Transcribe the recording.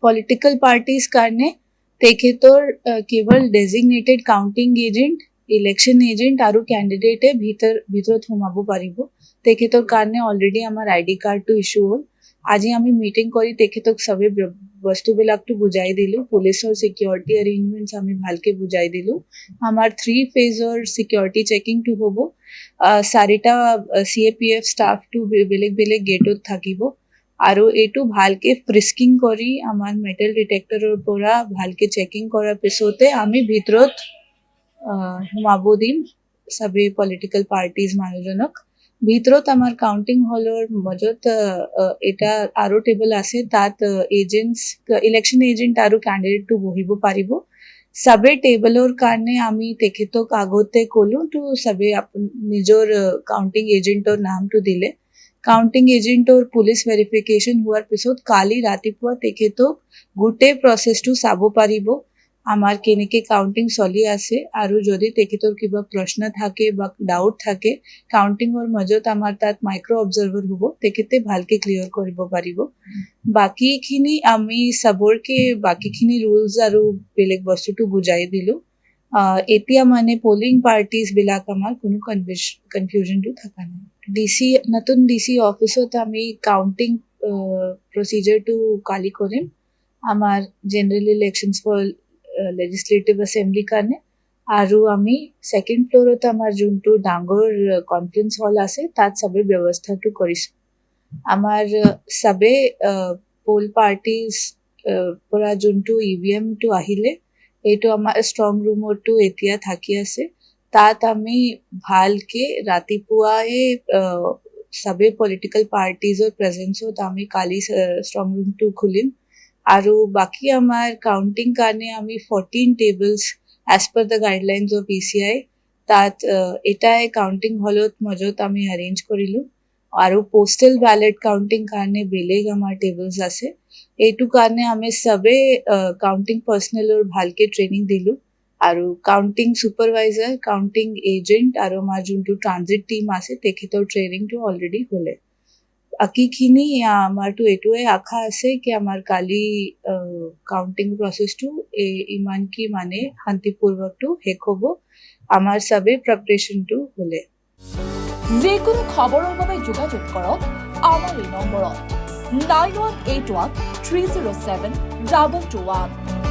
Political parties কাৰণে তেখেতৰ কেৱল designated counting agent, election agent আৰু কেণ্ডিডেটে ভিতৰত সোমাব পাৰিব। তেখেতৰ কাৰণে অলৰেডি আমাৰ ID কাৰ্ডটো ইছ্যু হ'ল। আজি আমি মিটিং কৰি তেখেতক চবে বস্তুবিলাকটো বুজাই দিলোঁ। পুলিচৰ ছিকিউৰিটি এৰেঞ্জমেণ্টছ আমি ভালকে বুজাই দিলোঁ। আমাৰ 3 ফেজৰ ছিকিউৰিটি চেকিংটো হ'ব। 4টা CAPF ষ্টাফটো বেলেগ বেলেগ গেটত থাকিব আৰু এইটো ভালকে ফ্ৰিস্কিং কৰি আমাৰ মেটেল ডিটেক্টৰৰ পৰা ভালকে চেকিং কৰাৰ পিছতে আমি ভিতৰত সোমাব দিম চবে পলিটিকেল পাৰ্টিজ মানুহজনক। ভিতৰত আমাৰ কাউণ্টিং হলৰ মাজত এটা আৰু টেবল আছে, তাত ইলেকশ্যন এজেণ্ট আৰু কেণ্ডিডেটটো বহিব পাৰিব। চবে টেবলৰ কাৰণে আমি তেখেতক আগতে ক'লো, তো চবে নিজৰ কাউণ্টিং এজেণ্টৰ নামটো দিলে। কাউণ্টিং এজেণ্টৰ পুলিচ ভেৰিফিকেশ্যন হোৱাৰ পিছত কালি ৰাতিপুৱা তেখেতক গোটেই প্ৰচেছটো চাব পাৰিব, আমাৰ কেনেকৈ কাউণ্টিং চলি আছে। আৰু যদি তেখেতৰ কিবা প্ৰশ্ন থাকে বা ডাউট থাকে, কাউণ্টিঙৰ মাজত আমাৰ তাত মাইক্ৰ' অবজাৰ্ভাৰ হ'ব, তেখেতে ভালকে ক্লিয়াৰ কৰিব পাৰিব। বাকীখিনি আমি চবৰকে বাকীখিনি ৰুলছ আৰু বেলেগ বস্তুটো বুজাই দিলোঁ। এতিয়া মানে পলিং পাৰ্টিজবিলাক আমাৰ কোনো কনফিউজনটো থকা নাই। নতুন DC অফিচত আমি কাউণ্টিং প্ৰচিজাৰটো কালি কৰিম। আমাৰ জেনেৰেল ইলেকশ্যনছ ফৰ লেজিছলেটিভ এছেম্বলিৰ কাৰণে। আৰু আমি 2nd ফ্ল'ৰত আমাৰ যোনটো ডাঙৰ কনফাৰেন্স হল আছে, তাত চবে ব্যৱস্থাটো কৰিছোঁ। আমাৰ চবে পোল পাৰ্টিজ পৰা যোনটো EVMটো আহিলে, এইটো আমাৰ ষ্ট্ৰং ৰুমতো এতিয়া থাকি আছে। তাত আমি ভালকে ৰাতিপুৱাই চবে পলিটিকেল পাৰ্টিজৰ প্ৰেজেঞ্চত আমি কালি ষ্ট্ৰং ৰুমটো খুলিম। আৰু বাকী আমাৰ কাউণ্টিং কাৰণে আমি 14 tables as per the guidelines of ECI তাত এটাই কাউণ্টিং হলত মাজত আমি এৰেঞ্জ কৰিলোঁ। আৰু পোষ্টেল বেলেট কাউণ্টিং কাৰণে বেলেগ আমাৰ টেবলছ আছে। এইটো কাৰণে আমি চবে কাউণ্টিং পাৰ্চনেলৰ ভালকে ট্ৰেইনিং দিলোঁ। আৰু কাউণ্টিং ছুপাৰভাইজাৰ, কাউণ্টিং এজেণ্ট আৰু আমাৰ যোনটো ট্ৰানজিট টিম আছে, তেখেতৰ ট্ৰেইনিংটো অলৰেডি হ'লে। বাকীখিনি আমাৰতো এইটোৱে আশা আছে কি আমাৰ কালি কাউণ্টিং প্ৰচেছটো ইমান কি মানে শান্তিপূৰ্বকটো শেষ হ'ব, আমাৰ চবে প্ৰিপাৰেশ্যনটো হ'লে। যিকোনো খবৰৰ বাবে যোগাযোগ কৰক আমাৰ এই নম্বৰত 9181 307 2221।